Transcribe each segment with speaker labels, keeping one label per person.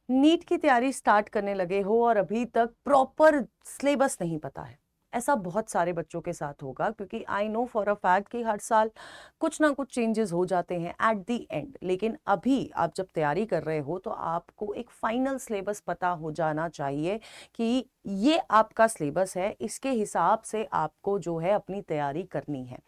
Speaker 1: NEET की तैयारी start करने लगे हो और अभी तक प्रॉपर सिलेबस नहीं पता है, ऐसा बहुत सारे बच्चों के साथ होगा, क्योंकि I know for a fact कि हर साल कुछ ना कुछ चेंजेस हो जाते हैं एट द एंड। लेकिन अभी आप जब तैयारी कर रहे हो तो आपको एक फाइनल सिलेबस पता हो जाना चाहिए कि ये आपका सिलेबस है, इसके हिसाब से आपको जो है अपनी तैयारी करनी है।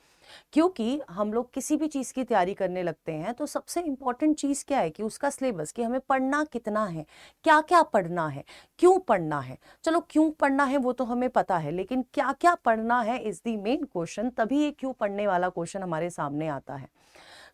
Speaker 1: क्योंकि हम लोग किसी भी चीज की तैयारी करने लगते हैं तो सबसे इंपॉर्टेंट चीज क्या है कि उसका सिलेबस, कि हमें पढ़ना कितना है, क्या क्या पढ़ना है, क्यों पढ़ना है। चलो क्यों पढ़ना है वो तो हमें पता है, लेकिन क्या क्या पढ़ना है इज द मेन क्वेश्चन, तभी ये क्यों पढ़ने वाला क्वेश्चन हमारे सामने आता है।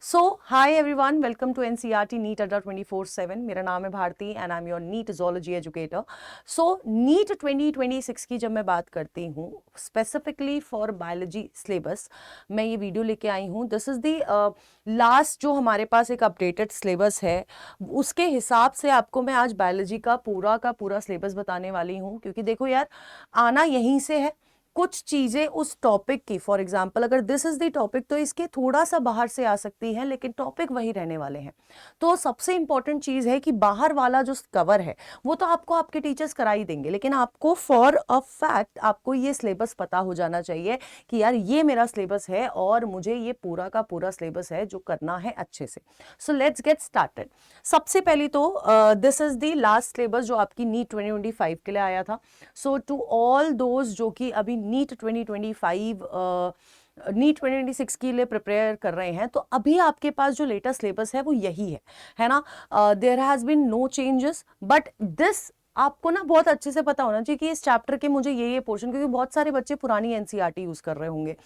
Speaker 1: So hi everyone, welcome to NCERT NEET Adda 24/7। मेरा नाम है Bharti and I am your NEET zoology educator. So NEET 2026 की जब मैं बात करती हूँ स्पेसिफिकली फॉर बायोलॉजी सिलेबस, मैं ये वीडियो लेके आई हूँ। दिस इज द लास्ट जो हमारे पास एक अपडेटेड सिलेबस है, उसके हिसाब से आपको मैं आज बायोलॉजी का पूरा सिलेबस बताने वाली हूँ। क्योंकि देखो यार, आना यहीं से है, कुछ चीजें उस टॉपिक की, फॉर एग्जाम्पल अगर दिस इज द टॉपिक तो इसके थोड़ा सा बाहर से आ सकती है, लेकिन टॉपिक वही रहने वाले हैं। तो सबसे इंपॉर्टेंट चीज है कि बाहर वाला जो कवर है वो तो आपको आपके टीचर्स करा ही देंगे, लेकिन आपको फॉर अ फैक्ट आपको ये सिलेबस पता हो जाना चाहिए कि यार ये मेरा सिलेबस है और मुझे ये पूरा का पूरा सिलेबस है जो करना है अच्छे से। So let's get started. सबसे पहले तो this is the last syllabus जो आपकी नीट 2025 के लिए आया था। सो टू ऑल दोज जो कि अभी नीट 2025 नीट 2026 के लिए प्रिपेयर कर रहे हैं, तो अभी आपके पास जो लेटेस्ट सिलेबस है वो यही है ना। There has been no changes, but this आपको ना बहुत अच्छे से पता होना चाहिए कि इस चैप्टर के मुझे ये पोर्शन, क्योंकि बहुत सारे बच्चे पुरानी एनसीईआरटी यूज कर रहे होंगे,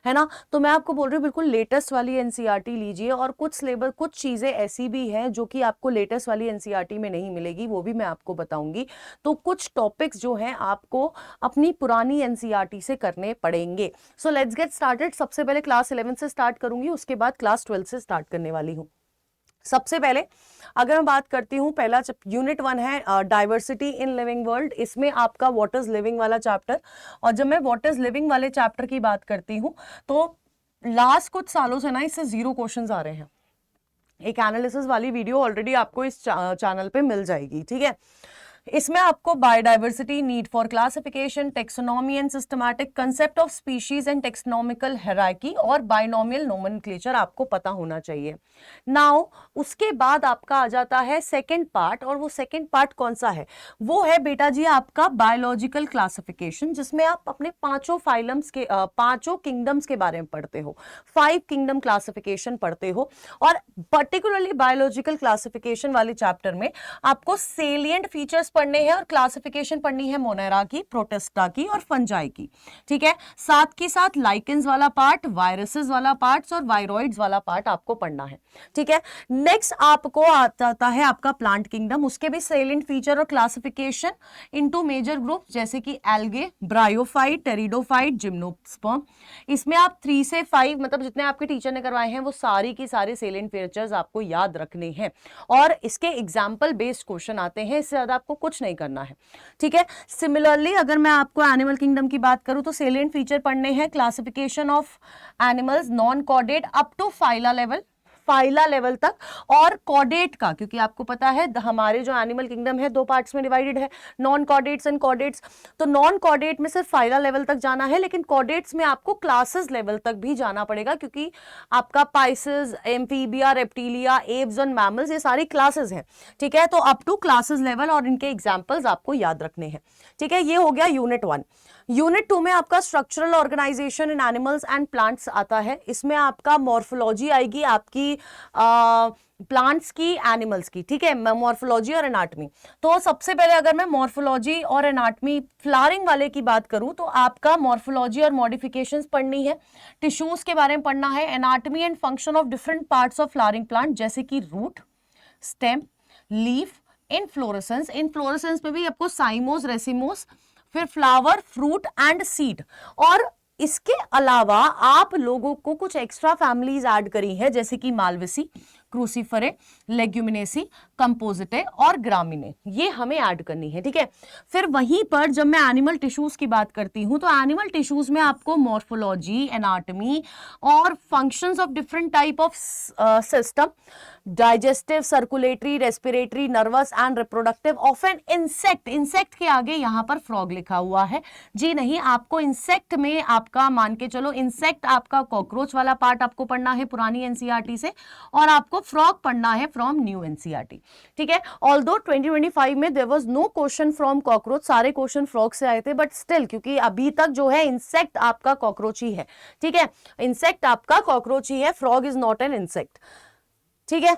Speaker 1: है ना। तो मैं आपको बोल रही हूँ बिल्कुल लेटेस्ट वाली एनसीईआरटी लीजिए, और कुछ सिलेबस, कुछ चीजें ऐसी भी हैं जो कि आपको लेटेस्ट वाली एनसीईआरटी में नहीं मिलेगी, वो भी मैं आपको बताऊंगी। तो कुछ टॉपिक्स जो हैं आपको अपनी पुरानी एनसीईआरटी से करने पड़ेंगे। So let's get started. सबसे पहले क्लास 11 से स्टार्ट करूंगी, उसके बाद क्लास 12 से स्टार्ट करने वाली हूँ। सबसे पहले अगर मैं बात करती हूँ, पहला यूनिट 1 है डाइवर्सिटी इन लिविंग वर्ल्ड। इसमें आपका व्हाट इज लिविंग वाला चैप्टर, और जब मैं व्हाट इज लिविंग वाले चैप्टर की बात करती हूँ तो लास्ट कुछ सालों से ना इससे 0 क्वेश्चंस आ रहे हैं। एक एनालिसिस वाली वीडियो ऑलरेडी आपको इस चैनल पे मिल जाएगी, ठीक है। इसमें आपको biodiversity, need for classification, taxonomy and systematic, concept of species and taxonomical hierarchy और बायनॉमियल नोमेनक्लेचर आपको पता होना चाहिए। नाउ उसके बाद आपका आ जाता है सेकंड पार्ट, और वो सेकंड पार्ट कौन सा है? वो है बेटा जी आपका बायोलॉजिकल क्लासिफिकेशन, जिसमें आप अपने पांचों फाइलम्स के पांचों किंगडम्स के बारे में पढ़ते हो, 5 किंगडम क्लासिफिकेशन पढ़ते हो। और पर्टिकुलरली बायोलॉजिकल क्लासिफिकेशन वाले चैप्टर में आपको सेलिएंट फीचर्स पढ़ने हैं और क्लासिफिकेशन पढ़नी है मोनेरा की, प्रोटिस्टा की और फंजाई की, ठीक है। साथ के साथ लाइकेंस वाला पार्ट, वायरसेस वाला पार्ट और वायरॉइड्स वाला पार्ट आपको पढ़ना है, ठीक है। नेक्स्ट आपको आ जाता है आपका प्लांट किंगडम, उसके भी सेलिएंट फीचर और क्लासिफिकेशन इनटू मेजर ग्रुप, जैसे कि एल्गे, ब्रायोफाइट, टेरिडोफाइट, जिम्नोस्पर्म। इसमें आप 3 से 5 मतलब जितने आपके टीचर ने करवाए हैं वो सारी की सारे सेलिएंट फीचर्स आपको याद रखने हैं, और इसके एग्जाम्पल बेस्ड क्वेश्चन आते हैं, इससे ज्यादा आपको कुछ नहीं करना है, ठीक है। सिमिलरली अगर मैं आपको एनिमल किंगडम की बात करूं तो सेलिएंट फीचर पढ़ने हैं, classification of animals, non chordate up to phyla level तक, और कॉर्डेट का, क्योंकि आपको पता है हमारे जो एनिमल किंगडम है 2 पार्ट्स में डिवाइडेड है, नॉन कॉर्डेट्स एंड कॉर्डेट्स। तो नॉन कॉर्डेट में सिर्फ फाइला लेवल तक जाना है, लेकिन कॉर्डेट्स में आपको क्लासेस लेवल तक भी जाना पड़ेगा, क्योंकि आपका पाइसेस, एम्फीबिया, रेप्टिलिया, एव्स और मैमल्स, ये सारी क्लासेस हैं, ठीक है। तो अप टू क्लासेस लेवल, और इनके एग्जांपल्स आपको याद रखने हैं, ठीक है। ये हो गया यूनिट 1। यूनिट 2 में आपका structural organization in animals and plants आता है। इसमें आपका मॉर्फोलॉजी आएगी आपकी प्लांट्स की, एनिमल्स की, ठीक है, मॉर्फोलॉजी और एनाटमी। तो सबसे पहले अगर मैं मॉर्फोलॉजी और एनाटमी फ्लावरिंग वाले की बात करूं तो आपका मॉर्फोलॉजी और मॉडिफिकेशंस पढ़नी है, टिश्यूज के बारे में पढ़ना है, anatomy and function of different parts of flowering plant, जैसे कि रूट, स्टेम, लीफ, इनफ्लोरेसेंस में भी आपको साइमोस, रेसिमोस, फिर फ्लावर, फ्रूट एंड सीड। और इसके अलावा आप लोगों को कुछ एक्स्ट्रा फैमिलीज ऐड करी हैं, जैसे कि मालवेसी, क्रूसीफरे, लेग्यूमिनेसी, कंपोजिटे और ग्रामिने, ये हमें ऐड करनी है, ठीक है। फिर वहीं पर जब मैं एनिमल टिश्यूज की बात करती हूं तो एनिमल टिश्यूज में आपको मॉर्फोलॉजी, एनाटॉमी और functions of different type of system, digestive, circulatory, respiratory, nervous and reproductive of an insect, insect के आगे यहां पर फ्रॉग लिखा हुआ है जी नहीं, आपको इंसेक्ट में आपका मान के चलो, इंसेक्ट आपका कॉकरोच वाला पार्ट आपको पढ़ना है पुरानी एनसीईआरटी से, और आपको फ्रॉग पढ़ना है फ्रॉम न्यू एनसीईआरटी, ठीक है। ऑल्दो 2025 में there was no question from cockroach, सारे क्वेश्चन फ्रॉग से आए थे, बट स्टिल क्योंकि अभी तक जो है इंसेक्ट आपका कॉकरोच ही है, ठीक है, इंसेक्ट आपका कॉकरोच ही है, frog is not an insect, ठीक है।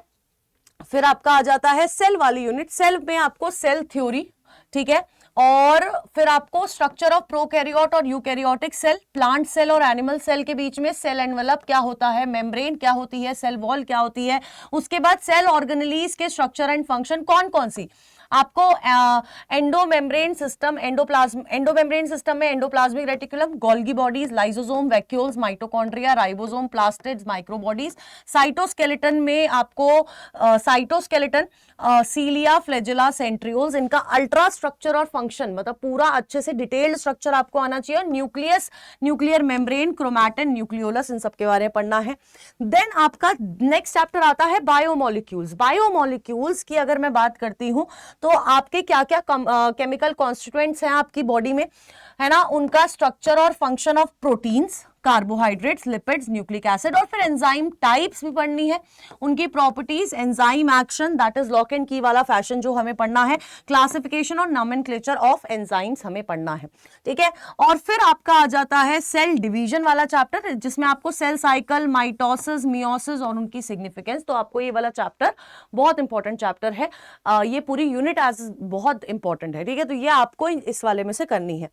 Speaker 1: फिर आपका आ जाता है सेल वाली यूनिट, सेल में आपको सेल थ्योरी, ठीक है, और फिर आपको स्ट्रक्चर ऑफ प्रोकैरियोट और यूकैरियोटिक सेल, प्लांट सेल और एनिमल सेल के बीच में सेल एनवेलप क्या होता है, मेम्ब्रेन क्या होती है, सेल वॉल क्या होती है, उसके बाद सेल ऑर्गेनेलीज के स्ट्रक्चर एंड फंक्शन कौन कौन सी, आपको एंडोमेम्ब्रेन सिस्टम, एंडोमेम्ब्रेन सिस्टम में endoplasmic reticulum, Golgi bodies, lysosome, vacuoles, mitochondria, ribosome, plastids, microbodies, cytoskeleton में आपको साइटोस्केलेटन, सीलिया, फ्लैजेला, सेंट्रियोल्स, इनका अल्ट्रा स्ट्रक्चर और फंक्शन, मतलब पूरा अच्छे से डिटेल्ड स्ट्रक्चर आपको आना चाहिए, nucleus, nuclear membrane, chromatin, nucleolus, इन सब के बारे में पढ़ना है। देन आपका नेक्स्ट चैप्टर आता है बायोमोलिक्यूल्स, बायोमोलिक्यूल्स की अगर मैं बात करती हूं तो आपके क्या क्या केमिकल कॉन्स्टिट्यूएंट्स हैं आपकी बॉडी में, है ना, उनका स्ट्रक्चर और function of proteins, carbohydrates, lipids, nucleic acid, और फिर एंजाइम टाइप्स भी पढ़नी है, उनकी properties, enzyme action, that is lock and की वाला फैशन जो हमें पढ़ना है, क्लासिफिकेशन और नोमेनक्लेचर ऑफ एंजाइम्स हमें पढ़ना है, ठीक है। और फिर आपका आ जाता है सेल डिवीजन वाला चैप्टर, जिसमें आपको सेल साइकिल, माइटोसिस, मियोसिस और उनकी सिग्निफिकेंस, तो आपको ये वाला चैप्टर बहुत इंपॉर्टेंट चैप्टर है, ये पूरी यूनिट एज बहुत इंपॉर्टेंट है, ठीक है, तो ये आपको इस वाले में से करनी है।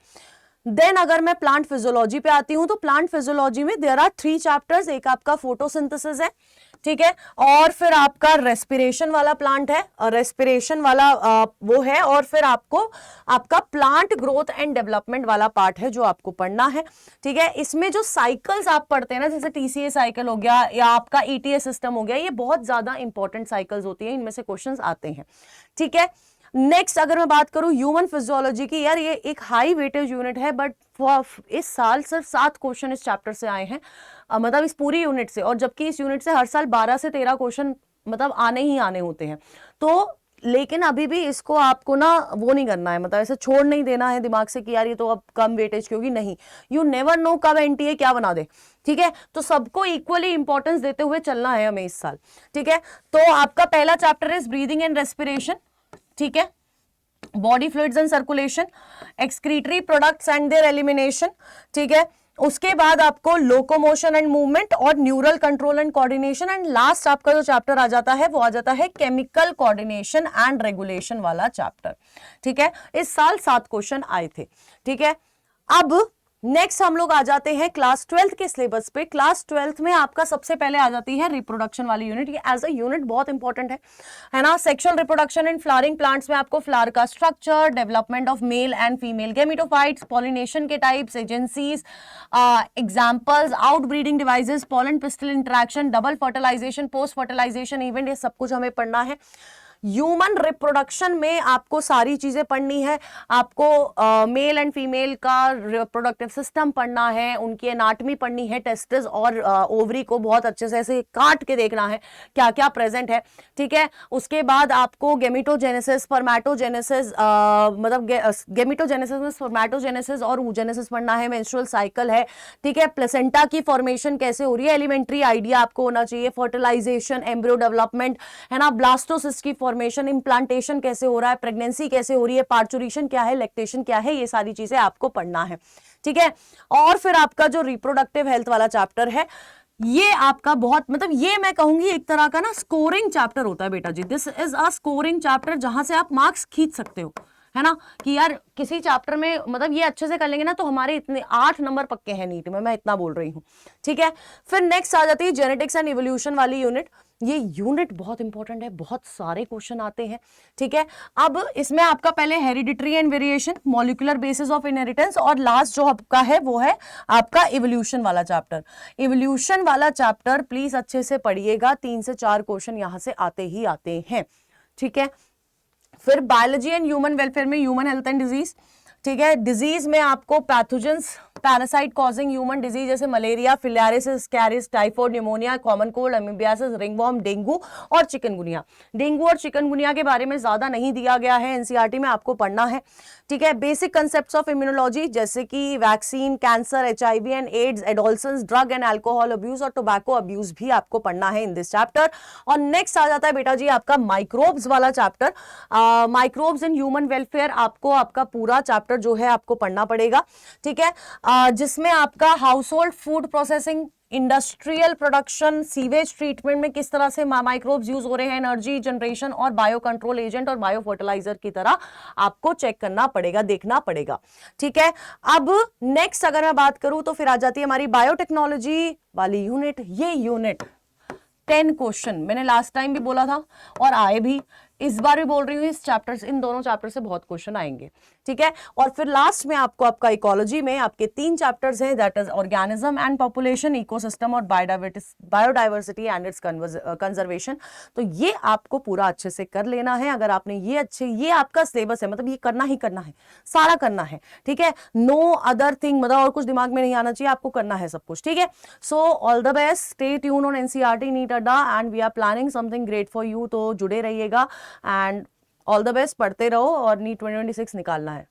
Speaker 1: देन अगर मैं प्लांट फिजियोलॉजी पे आती हूं तो प्लांट फिजियोलॉजी में देयर आर 3 चैप्टर्स, एक आपका फोटोसिंथेसिस है, ठीक है, और फिर आपका रेस्पिरेशन वाला प्लांट है, रेस्पिरेशन वाला वो है, और फिर आपको आपका प्लांट ग्रोथ एंड डेवलपमेंट वाला पार्ट है जो आपको पढ़ना है, ठीक है। इसमें जो साइकिल्स आप पढ़ते हैं ना, जैसे टीसीए साइकिल हो गया या आपका ईटीएस सिस्टम हो गया, ये बहुत ज्यादा इंपॉर्टेंट साइकिल्स होती है, इनमें से क्वेश्चंस आते हैं, ठीक है। नेक्स्ट अगर मैं बात करूं ह्यूमन फिजियोलॉजी की, यार ये एक हाई वेटेज यूनिट है, बट इस साल सिर्फ 7 क्वेश्चन इस चैप्टर से आए हैं, मतलब इस पूरी यूनिट से, और जबकि इस यूनिट से हर साल 12 से 13 क्वेश्चन मतलब आने ही आने होते हैं, तो लेकिन अभी भी इसको आपको ना वो नहीं करना है, मतलब ऐसे छोड़ नहीं देना है दिमाग से कि यार ये तो अब कम वेटेज की होगी, नहीं, यू नेवर नो कब एनटीए क्या बना दे, ठीक है, तो सबको इक्वली इंपॉर्टेंस देते हुए चलना है हमें इस साल, ठीक है। तो आपका पहला chapter is breathing and respiration, ठीक है, body fluids and circulation, excretory products and there elimination, ठीक है, उसके बाद आपको लोकोमोशन एंड मूवमेंट और neural control and coordination, and last आपका जो चैप्टर आ जाता है वो आ जाता है केमिकल कोऑर्डिनेशन एंड रेगुलेशन वाला चैप्टर, ठीक है। इस साल 7 क्वेश्चन आए थे, ठीक है। अब नेक्स्ट हम लोग आ जाते हैं क्लास 12th के सिलेबस पे। क्लास 12th में आपका सबसे पहले आ जाती है रिप्रोडक्शन वाली यूनिट, ये एज अ यूनिट बहुत इंपॉर्टेंट है ना। Sexual reproduction in flowering plants में आपको फ्लावर का structure, development of male and female gametophytes, pollination के types, agencies, examples, outbreeding devices, pollen pistil interaction, double fertilization, post fertilization event, ये सब कुछ हमें पढ़ना है। ह्यूमन रिप्रोडक्शन में आपको सारी चीजें पढ़नी है, आपको मेल एंड फीमेल का रिप्रोडक्टिव सिस्टम पढ़ना है, उनकी एनाटॉमी पढ़नी है, टेस्टिस और ओवरी को बहुत अच्छे से ऐसे काट के देखना है क्या क्या प्रेजेंट है, ठीक है। उसके बाद आपको गेमिटोजेनेसिस, स्पर्मेटोजेनेसिस, मतलब गेमिटोजेनेसिस में स्पर्मेटोजेनेसिस और oogenesis पढ़ना है, मेंस्ट्रुअल साइकिल है, ठीक है, प्लेसेंटा की फॉर्मेशन कैसे हो रही है, एलिमेंट्री आइडिया आपको होना चाहिए, फर्टिलाइजेशन, एम्ब्रियो डेवलपमेंट, है ना, ब्लास्टोसिस्ट की फॉर्मेशन, इम्प्लांटेशन कैसे हो रहा है, प्रेगनेंसी कैसे हो रही है, पार्चुरेशन क्या है, लैक्टेशन क्या है, ये सारी चीजें आपको पढ़ना है, ठीक है। और फिर आपका जो रिप्रोडक्टिव हेल्थ वाला चैप्टर है, ये आपका बहुत, मतलब ये मैं कहूंगी एक तरह का ना स्कोरिंग चैप्टर होता है बेटा जी, this is a scoring chapter, जहां से आप मार्क्स खींच सकते हो, है ना, कि यार किसी चैप्टर में मतलब ये अच्छे से कर लेंगे ना तो हमारे इतने 8 नंबर पक्के हैं नीट में, मैं इतना बोल रही हूं, ठीक है। फिर नेक्स्ट आ जाती है जेनेटिक्स एंड इवोल्यूशन वाली यूनिट, ये यूनिट बहुत इंपॉर्टेंट है, बहुत सारे क्वेश्चन आते हैं, ठीक है। अब इसमें आपका पहले hereditary and variation, molecular basis of inheritance, और लास्ट जो आपका है वो है आपका इवोल्यूशन वाला चैप्टर। इवोल्यूशन वाला चैप्टर प्लीज अच्छे से पढ़िएगा, 3 से 4 क्वेश्चन यहां से आते ही आते हैं, ठीक है। फिर बायोलॉजी एंड ह्यूमन वेलफेयर में ह्यूमन हेल्थ एंड डिजीज, ठीक है। डिजीज में आपको pathogens, parasite causing human disease जैसे malaria, filariasis, caries, typhoid, pneumonia, common cold, amoebiasis, ringworm, dengue और चिकनगुनिया। डेंगू और चिकनगुनिया के बारे में ज्यादा नहीं दिया गया है, एनसीईआरटी में आपको पढ़ना है, ठीक है। बेसिक कंसेप्ट्स ऑफ इम्यूनोलॉजी जैसे कि vaccine, cancer, HIV and AIDS, adolescence, drug and alcohol abuse और टोबैको अब्यूज भी आपको पढ़ना है इन दिस चैप्टर। और नेक्स्ट आ जाता है बेटा जी आपका माइक्रोब्स वाला chapter. Microbes in human welfare आपको आपका पूरा चैप्टर जो है आपको पढ़ना पड़ेगा, ठीक है। जिसमें आपका house hold food processing, industrial production, sewage treatment में किस तरह से माइक्रोब्स यूज हो रहे हैं, एनर्जी जनरेशन और बायो कंट्रोल एजेंट और बायो फर्टिलाइजर की तरह आपको चेक करना पड़ेगा, देखना पड़ेगा, ठीक है। अब नेक्स्ट अगर मैं बात करूं तो फिर आ जाती है हमारी बायोटेक्नोलॉजी वाली यूनिट। ये यूनिट 10 क्वेश्चन मैंने लास्ट टाइम भी बोला था और आए भी, इस बार भी बोल रही हूँ, इस चैप्टर, इन दोनों चैप्टर से बहुत क्वेश्चन आएंगे, ठीक है। और फिर लास्ट में आपको आपका इकोलॉजी में आपके 3 चैप्टर्स हैं, that is organism and population, ecosystem और बायोडाइवर्सिटी एंड इट्स कंजर्वेशन। तो ये आपको पूरा अच्छे से कर लेना है। अगर आपने ये आपका सिलेबस है, मतलब ये करना ही करना है, सारा करना है, ठीक है। नो अदर थिंग, मतलब और कुछ दिमाग में नहीं आना चाहिए, आपको करना है सब कुछ, ठीक है। So all the best, stay tuned on NCERT NEET Adda and we are planning something great for you. तो जुड़े रहिएगा एंड ऑल द बेस्ट, पढ़ते रहो और नीट 2026 निकालना है।